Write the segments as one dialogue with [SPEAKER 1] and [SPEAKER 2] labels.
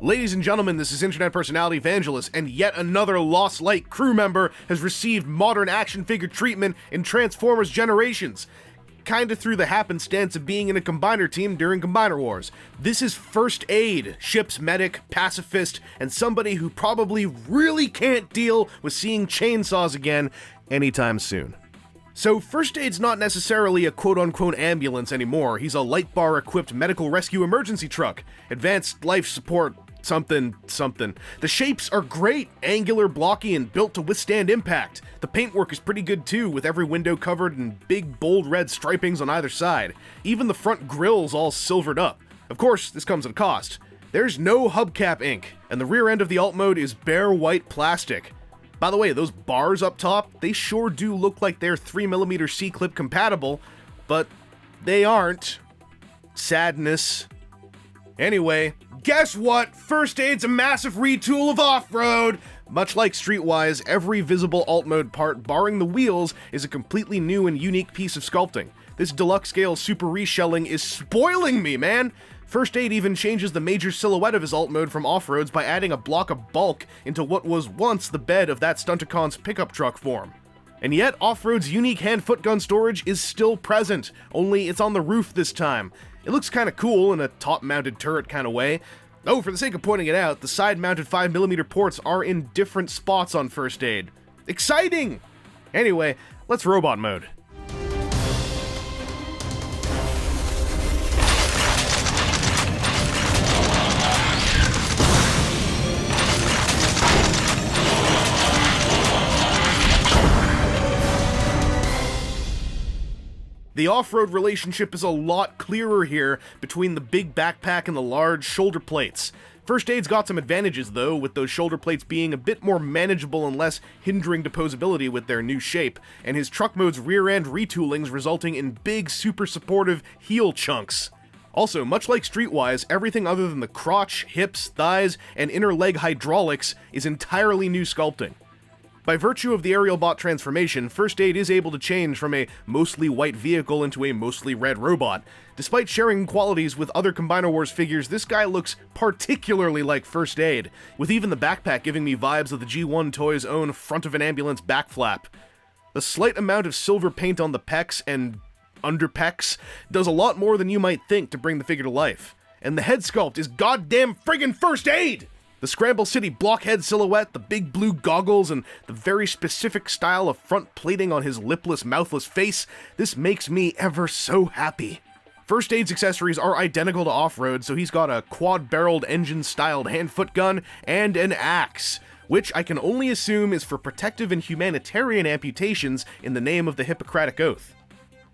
[SPEAKER 1] Ladies and gentlemen, this is internet personality Vangelus, and yet another Lost Light crew member has received modern action figure treatment in Transformers Generations. Kinda through the happenstance of being in a Combiner team during Combiner Wars. This is First Aid, ship's medic, pacifist, and somebody who probably really can't deal with seeing chainsaws again anytime soon. So First Aid's not necessarily a quote-unquote ambulance anymore. He's a light bar-equipped medical rescue emergency truck. Advanced life support something. The shapes are great, angular, blocky, and built to withstand impact. The paintwork is pretty good too, with every window covered in big, bold red stripings on either side. Even the front grill's all silvered up. Of course, this comes at a cost. There's no hubcap ink, and the rear end of the alt mode is bare white plastic. By the way, those bars up top, they sure do look like they're 3mm C-clip compatible, but they aren't. Sadness. Anyway, guess what? First Aid's a massive retool of off-road! Much like Streetwise, every visible alt mode part, barring the wheels, is a completely new and unique piece of sculpting. This deluxe scale super reshelling is spoiling me, man! First Aid even changes the major silhouette of his alt mode from off-roads by adding a block of bulk into what was once the bed of that Stunticon's pickup truck form. And yet, off-road's unique hand-foot gun storage is still present, only it's on the roof this time. It looks kinda cool in a top-mounted turret kinda way. Oh, for the sake of pointing it out, the side-mounted 5mm ports are in different spots on First Aid. Exciting! Anyway, let's robot mode. The off-road relationship is a lot clearer here between the big backpack and the large shoulder plates. First Aid's got some advantages though, with those shoulder plates being a bit more manageable and less hindering deposability with their new shape, and his truck mode's rear-end retoolings resulting in big, super supportive heel chunks. Also, much like Streetwise, everything other than the crotch, hips, thighs, and inner leg hydraulics is entirely new sculpting. By virtue of the aerial bot transformation, First Aid is able to change from a mostly white vehicle into a mostly red robot. Despite sharing qualities with other Combiner Wars figures, this guy looks particularly like First Aid, with even the backpack giving me vibes of the G1 toy's own front of an ambulance back flap. The slight amount of silver paint on the pecs and underpecs does a lot more than you might think to bring the figure to life. And the head sculpt is goddamn friggin' First Aid! The Scramble City blockhead silhouette, the big blue goggles, and the very specific style of front plating on his lipless, mouthless face, this makes me ever so happy. First Aid's accessories are identical to off-road, so he's got a quad-barreled engine-styled hand-foot gun and an axe, which I can only assume is for protective and humanitarian amputations in the name of the Hippocratic Oath.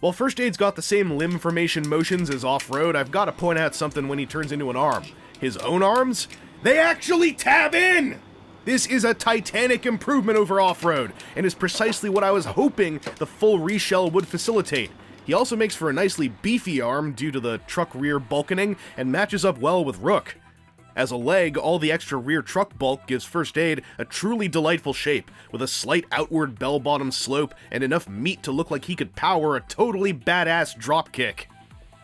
[SPEAKER 1] While First Aid's got the same limb formation motions as off-road, I've got to point out something when he turns into an arm. His own arms? They actually tab in! This is a titanic improvement over off-road, and is precisely what I was hoping the full reshell would facilitate. He also makes for a nicely beefy arm due to the truck rear bulking, and matches up well with Rook. As a leg, all the extra rear truck bulk gives First Aid a truly delightful shape, with a slight outward bell-bottom slope and enough meat to look like he could power a totally badass dropkick.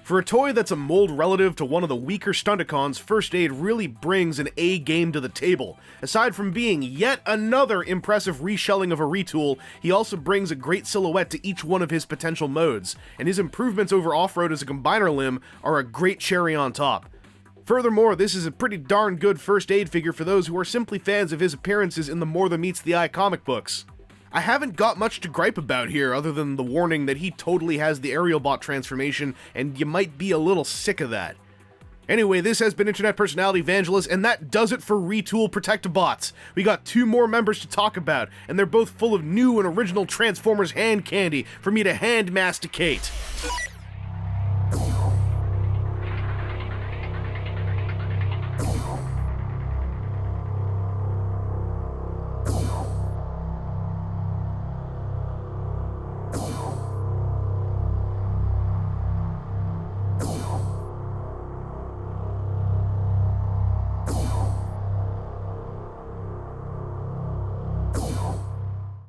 [SPEAKER 1] For a toy that's a mold relative to one of the weaker Stunticons, First Aid really brings an A game to the table. Aside from being yet another impressive reshelling of a retool, he also brings a great silhouette to each one of his potential modes, and his improvements over off-road as a combiner limb are a great cherry on top. Furthermore, this is a pretty darn good First Aid figure for those who are simply fans of his appearances in the More Than Meets the Eye comic books. I haven't got much to gripe about here other than the warning that he totally has the aerial bot transformation, and you might be a little sick of that. Anyway, this has been internet personality Vangelus, and that does it for Retool Protect-A-Bots. We got 2 more members to talk about, and they're both full of new and original Transformers hand candy for me to hand masticate.